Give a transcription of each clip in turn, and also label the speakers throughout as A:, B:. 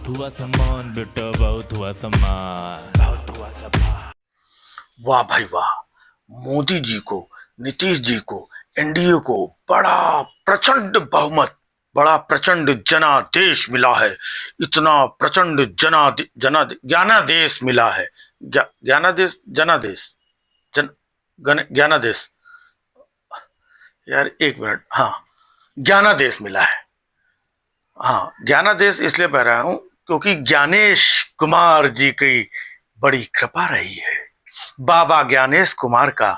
A: बहुत हुआ सम्मान बेटा, बहुत हुआ सम्मान, बहुत हुआ सम्मान।
B: वाह भाई वाह। मोदी जी को, नीतीश जी को, एनडीए को बड़ा प्रचंड बहुमत, बड़ा प्रचंड जनादेश मिला है। इतना प्रचंड ज्ञानादेश मिला है। ज्ञानादेश, जनादेश, जन ज्ञानादेश। यार एक मिनट, हाँ, ज्ञानादेश मिला है। हाँ, ज्ञानादेश इसलिए पढ़ रहा हूं क्योंकि ज्ञानेश कुमार जी की बड़ी कृपा रही है। बाबा ज्ञानेश कुमार का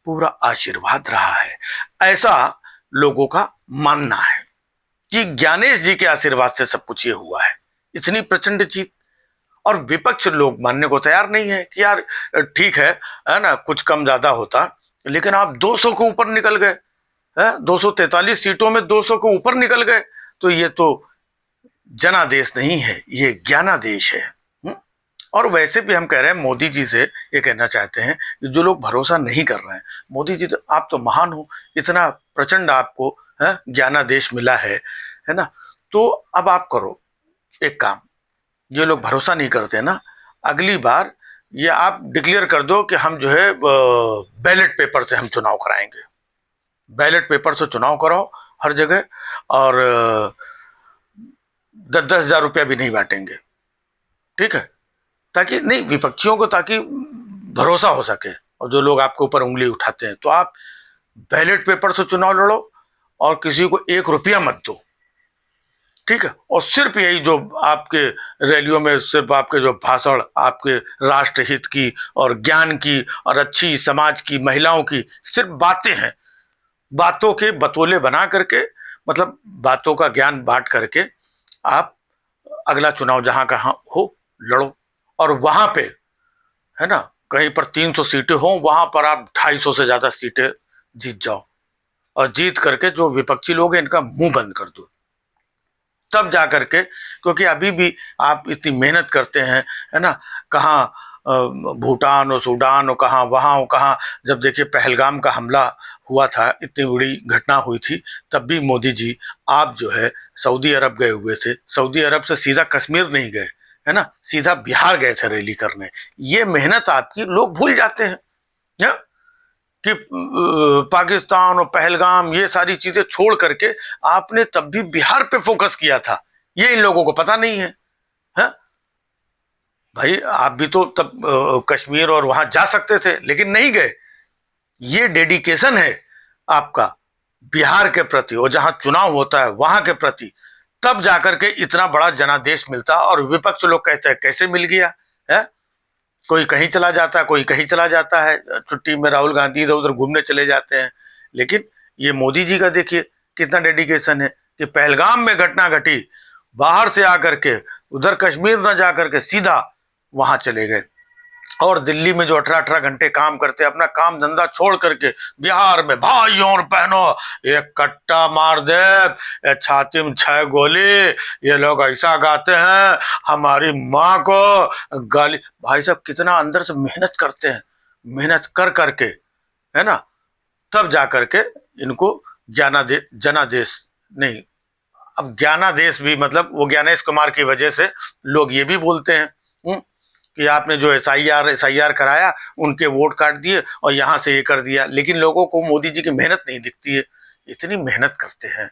B: पूरा आशीर्वाद रहा है, ऐसा लोगों का मानना है कि ज्ञानेश जी के आशीर्वाद से सब कुछ ये हुआ है। इतनी प्रचंड जीत। और विपक्ष लोग मानने को तैयार नहीं है कि यार ठीक है ना, कुछ कम ज्यादा होता, लेकिन आप 200 के ऊपर निकल गए, है 243 सीटों में 200 के ऊपर निकल गए, तो ये तो जनादेश नहीं है, ये ज्ञानादेश है। और वैसे भी हम कह रहे हैं मोदी जी से, ये कहना चाहते हैं कि जो लोग भरोसा नहीं कर रहे हैं, मोदी जी तो आप तो महान हो, इतना प्रचंड आपको है ज्ञानादेश मिला है ना, तो अब आप करो एक काम। ये लोग भरोसा नहीं करते ना, अगली बार ये आप डिक्लेयर कर दो कि हम जो है बैलेट पेपर से हम चुनाव कराएंगे। बैलेट पेपर से चुनाव कराओ हर जगह, और 10-10 हज़ार रुपया भी नहीं बांटेंगे, ठीक है, ताकि नहीं विपक्षियों को, ताकि भरोसा हो सके। और जो लोग आपके ऊपर उंगली उठाते हैं, तो आप बैलेट पेपर से चुनाव लड़ो और किसी को 1 रुपया मत दो, ठीक है। और सिर्फ यही जो आपके रैलियों में सिर्फ आपके जो भाषण, आपके राष्ट्रहित की और ज्ञान की और अच्छी समाज की, महिलाओं की सिर्फ बातें हैं, बातों के बतोले बना करके, मतलब बातों का ज्ञान बांट करके आप अगला चुनाव जहां कहां हो लड़ो। और वहां पे है ना, कहीं पर 300 सीटें हो, वहां पर आप 250 से ज्यादा सीटें जीत जाओ, और जीत करके जो विपक्षी लोग हैं इनका मुंह बंद कर दो, तब जा करके। क्योंकि अभी भी आप इतनी मेहनत करते हैं, है ना, कहाँ भूटान और सूडान और कहाँ वहाँ और कहाँ, जब देखिए पहलगाम का हमला हुआ था, इतनी बड़ी घटना हुई थी, तब भी मोदी जी आप जो है सऊदी अरब गए हुए थे। सऊदी अरब से सीधा कश्मीर नहीं गए, है ना, सीधा बिहार गए थे रैली करने। ये मेहनत आपकी लोग भूल जाते हैं, है? कि पाकिस्तान और पहलगाम ये सारी चीजें छोड़ करके आपने तब भी बिहार पे फोकस किया था, ये इन लोगों को पता नहीं है? भाई आप भी तो तब कश्मीर और वहां जा सकते थे, लेकिन नहीं गए। ये डेडिकेशन है आपका बिहार के प्रति, और जहां चुनाव होता है वहां के प्रति, तब जाकर के इतना बड़ा जनादेश मिलता। और विपक्ष लोग कहते हैं कैसे मिल गया है, कोई कहीं चला जाता है, कोई कहीं चला जाता है, छुट्टी में राहुल गांधी इधर उधर घूमने चले जाते हैं। लेकिन ये मोदी जी का देखिए कितना डेडिकेशन है कि पहलगाम में घटना घटी, बाहर से आकर के उधर कश्मीर न जा करके सीधा वहां चले गए। और दिल्ली में जो 18-18 घंटे काम करते, अपना काम धंधा छोड़ करके बिहार में भाइयों और बहनों एक कट्टा मार दे, छाती में 6 गोली, ये लोग ऐसा गाते हैं हमारी माँ को गाली। भाई साहब कितना अंदर से मेहनत करते हैं, मेहनत कर करके, है ना, तब जा करके इनको जनादेश नहीं, अब ज्ञानादेश भी, मतलब वो ज्ञानेश कुमार की वजह से लोग ये भी बोलते हैं कि आपने जो एसआईआर कराया, उनके वोट काट दिए और यहाँ से ये कर दिया। लेकिन लोगों को मोदी जी की मेहनत नहीं दिखती है। इतनी मेहनत करते हैं,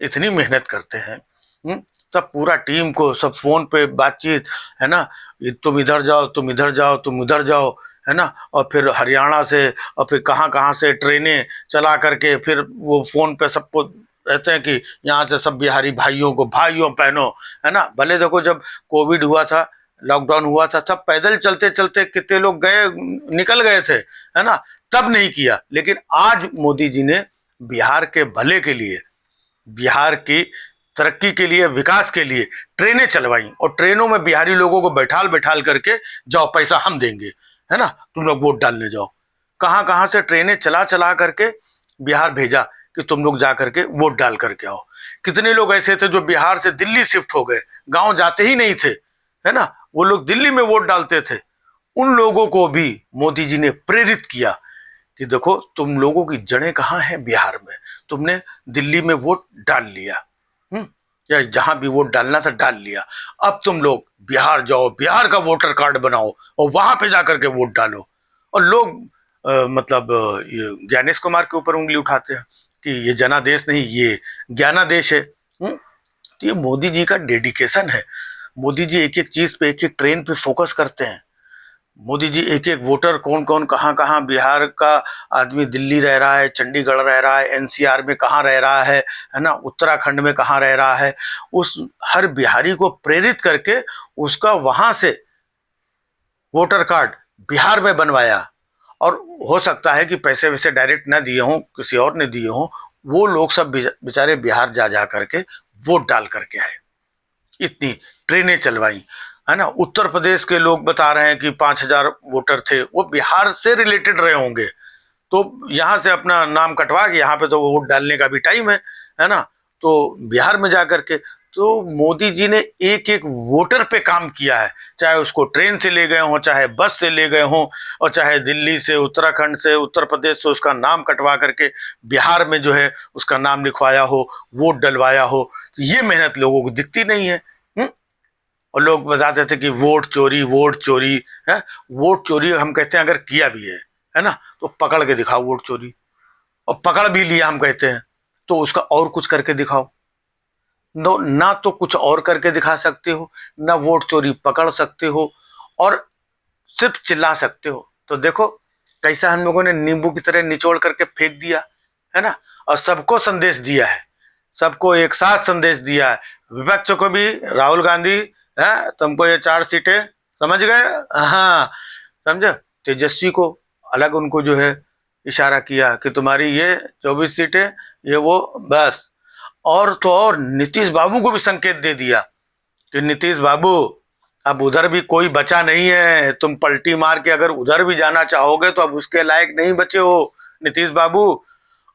B: इतनी मेहनत करते हैं। सब पूरा टीम को सब फोन पे बातचीत, है ना, तुम इधर जाओ, तुम इधर जाओ, तुम उधर जाओ, है ना, और फिर हरियाणा से और फिर कहाँ कहाँ से ट्रेनें चला करके फिर वो फोन पे सबको रहते हैं कि यहाँ से सब बिहारी भाइयों को, भाइयों बहनों, है ना। भले देखो जब कोविड हुआ था, लॉकडाउन हुआ था, सब पैदल चलते चलते कितने लोग गए, निकल गए थे, है ना, तब नहीं किया। लेकिन आज मोदी जी ने बिहार के भले के लिए, बिहार की तरक्की के लिए, विकास के लिए ट्रेनें चलवाई, और ट्रेनों में बिहारी लोगों को बैठाल बैठाल करके जाओ पैसा हम देंगे, है ना, तुम लोग वोट डालने जाओ। कहाँ कहाँ से ट्रेनें चला चला करके बिहार भेजा कि तुम लोग जा करके वोट डाल करके आओ। कितने लोग ऐसे थे जो बिहार से दिल्ली शिफ्ट हो गए, गांव जाते ही नहीं थे, है ना, वो लोग दिल्ली में वोट डालते थे। उन लोगों को भी मोदी जी ने प्रेरित किया कि देखो तुम लोगों की जड़ें कहाँ हैं बिहार में, तुमने दिल्ली में वोट डाल लिया। या जहां भी वोट डालना था डाल लिया। अब तुम लोग बिहार जाओ, बिहार का वोटर कार्ड बनाओ और वहां पे जाकर के वोट डालो। और लोग ये ज्ञानेश कुमार के ऊपर उंगली उठाते हैं कि ये जनादेश नहीं, ये ज्ञानादेश है। तो ये मोदी जी का डेडिकेशन है। मोदी जी एक एक चीज पे, एक एक ट्रेन पे फोकस करते हैं। मोदी जी एक एक वोटर कौन कौन कहाँ कहाँ, बिहार का आदमी दिल्ली रह रहा है, चंडीगढ़ रह रहा है, एनसीआर में कहाँ रह रहा है ना, उत्तराखंड में कहाँ रह रहा है, उस हर बिहारी को प्रेरित करके उसका वहां से वोटर कार्ड बिहार में बनवाया। और हो सकता है कि पैसे वैसे डायरेक्ट ना दिए हों, किसी और ने दिए हों, वो लोग सब बेचारे बिहार जा जा करके वोट डाल करके आए। इतनी ट्रेनें चलवाई, है ना। उत्तर प्रदेश के लोग बता रहे हैं कि 5,000 वोटर थे, वो बिहार से रिलेटेड रहे होंगे, तो यहाँ से अपना नाम कटवा के, यहाँ पे तो वोट डालने का भी टाइम है ना, तो बिहार में जा करके। तो मोदी जी ने एक एक वोटर पे काम किया है, चाहे उसको ट्रेन से ले गए हों, चाहे बस से ले गए हों, और चाहे दिल्ली से, उत्तराखंड से, उत्तर प्रदेश से उसका नाम कटवा करके बिहार में जो है उसका नाम लिखवाया हो, वोट डलवाया हो। तो ये मेहनत लोगों को दिखती नहीं है। और लोग बताते थे कि वोट चोरी, वोट चोरी है। वोट चोरी हम कहते हैं अगर किया भी है ना, तो पकड़ के दिखाओ वोट चोरी। और पकड़ भी लिया हम कहते हैं तो उसका और कुछ करके दिखाओ। ना तो कुछ और करके दिखा सकते हो, ना वोट चोरी पकड़ सकते हो, और सिर्फ चिल्ला सकते हो। तो देखो कैसा हम लोगों ने नींबू की तरह निचोड़ करके फेंक दिया, है ना। और सबको संदेश दिया है, सबको एक साथ संदेश दिया है। विपक्ष को भी, राहुल गांधी है, तुमको ये 4 सीटें समझ गए, हाँ समझे। तेजस्वी को अलग उनको जो है इशारा किया कि तुम्हारी ये 24 सीटें, ये वो बस। और तो और नीतीश बाबू को भी संकेत दे दिया कि नीतीश बाबू अब उधर भी कोई बचा नहीं है, तुम पलटी मार के अगर उधर भी जाना चाहोगे तो अब उसके लायक नहीं बचे हो नीतीश बाबू।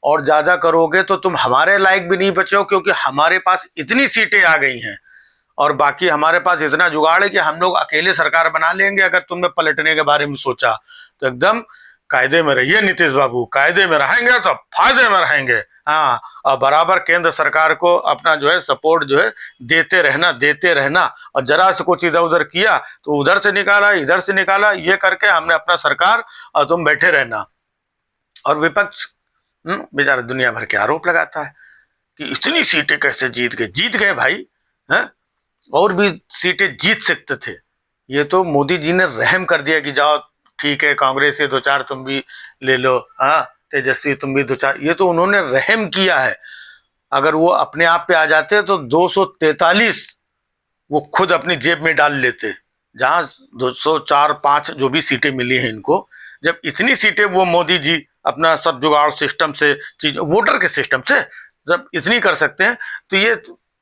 B: और ज्यादा करोगे तो तुम हमारे लायक भी नहीं बचे हो, क्योंकि हमारे पास इतनी सीटें आ गई हैं और बाकी हमारे पास इतना जुगाड़ है कि हम लोग अकेले सरकार बना लेंगे। अगर तुमने पलटने के बारे में सोचा तो एकदम कायदे में रहिए नीतीश बाबू, कायदे में रहेंगे तो फायदे में रहेंगे। हाँ, और बराबर केंद्र सरकार को अपना जो है सपोर्ट जो है देते रहना। और जरा से कुछ इधर उधर किया तो उधर से निकाला, इधर से निकाला, ये करके हमने अपना सरकार, और तुम बैठे रहना। और विपक्ष बेचारा दुनिया भर के आरोप लगाता है कि इतनी सीटें कैसे जीत गए भाई, हैं, और भी सीटें जीत सकते थे। ये तो मोदी जी ने रहम कर दिया कि जाओ ठीक है, कांग्रेस से 2-4 तुम भी ले लो, हाँ तेजस्वी तुम भी 2-4, ये तो उन्होंने रहम किया है। अगर वो अपने आप पे आ जाते तो 243 वो खुद अपनी जेब में डाल लेते। जहां 204-5 जो भी सीटें मिली हैं इनको, जब इतनी सीटें वो मोदी जी अपना सब जुगाड़ सिस्टम से, चीज वोटर के सिस्टम से जब इतनी कर सकते हैं, तो ये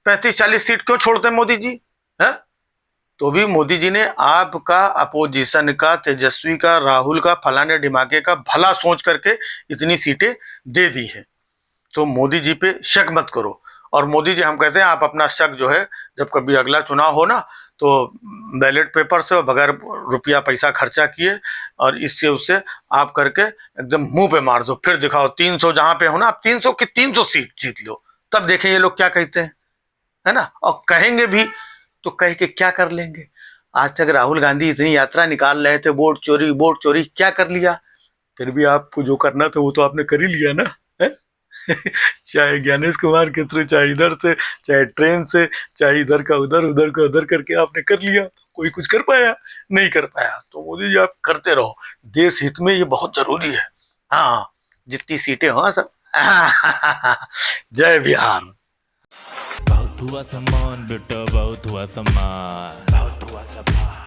B: 35-40 सीट क्यों छोड़ते हैं मोदी जी, है। तो भी मोदी जी ने आपका, अपोजिशन का, तेजस्वी का, राहुल का, फलाने ढिमाके का भला सोच करके इतनी सीटें दे दी है। तो मोदी जी पे शक मत करो। और मोदी जी हम कहते हैं आप अपना शक जो है, जब कभी अगला चुनाव हो ना, तो बैलेट पेपर से और बगैर रुपया पैसा खर्चा किए और इससे उससे आप करके एकदम मुंह पे मार दो, फिर दिखाओ 300 जहां पे हो ना, आप 300 की 300 सीट जीत लो। तब देखें ये लोग क्या कहते हैं, है ना। और कहेंगे भी तो कह के क्या कर लेंगे। आज तक राहुल गांधी इतनी यात्रा निकाल रहे थे, वोट चोरी, क्या कर लिया। फिर भी आपको जो करना था वो तो आपने कर ही लिया ना, है? चाहे ज्ञानेश कुमार के थ्रू, चाहे इधर से, चाहे ट्रेन से, चाहे इधर का उधर करके आपने कर लिया। कोई कुछ कर पाया? नहीं कर पाया। तो मोदी जी आप करते रहो, देश हित में ये बहुत जरूरी है। हाँ, जितनी सीटें हो सब। जय बिहार।
A: बहुत हुआ सम्मान बेटा, बहुत हुआ सम्मान, बहुत हुआ सम्मान।